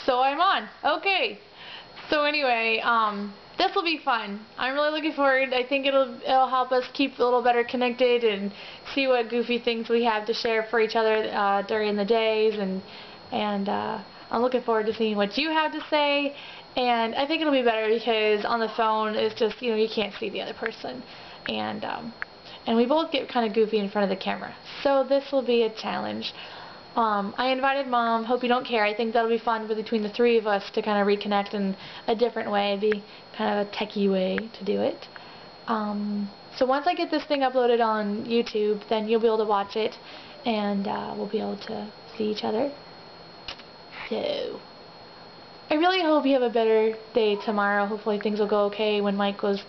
So I'm on. Okay. So anyway, this will be fun. I'm really looking forward. I think it'll help us keep a little better connected and see what goofy things we have to share for each other during the days, and I'm looking forward to seeing what you have to say. And I think it'll be better because on the phone it's just, you know, you can't see the other person, and we both get kind of goofy in front of the camera. So this will be a challenge. I invited Mom. Hope you don't care. I think that'll be fun between the three of us to kind of reconnect in a different way. It'd be kind of a techie way to do it. So once I get this thing uploaded on YouTube, then you'll be able to watch it, and we'll be able to see each other. So I really hope you have a better day tomorrow. Hopefully things will go okay when Mike goes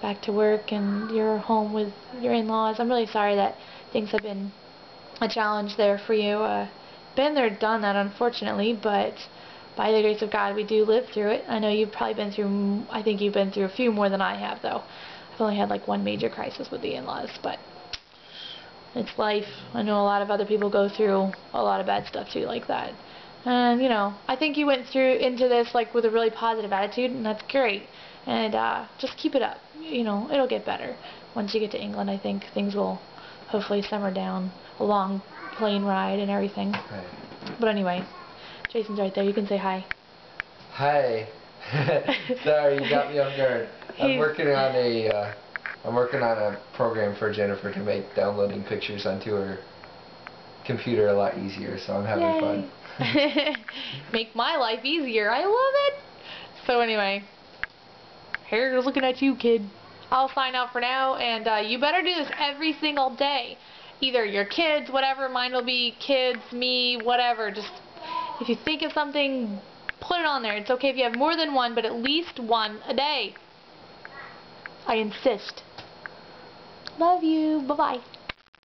back to work and you're home with your in-laws. I'm really sorry that things have been a challenge there for you. Been there, done that, unfortunately, but by the grace of God we do live through it. I know you've probably been through, I think you've been through a few more than I have, though. I've only had like one major crisis with the in-laws, but it's life. I know a lot of other people go through a lot of bad stuff too, like that. And you know, I think you went into this like with a really positive attitude, and that's great. And just keep it up. You know, it'll get better. Once you get to England, I think things will hopefully simmer down. A long plane ride and everything. Right. But anyway, Jason's right there. You can say hi. Hi. Sorry, you got me off guard. I'm working on a program for Jennifer to make downloading pictures onto her computer a lot easier, so I'm having fun. Make my life easier. I love it. So anyway, here's looking at you, kid. I'll sign out for now, and you better do this every single day. Either your kids, whatever, mine will be kids, me, whatever. Just, if you think of something, put it on there. It's okay if you have more than one, but at least one a day. I insist. Love you. Bye-bye.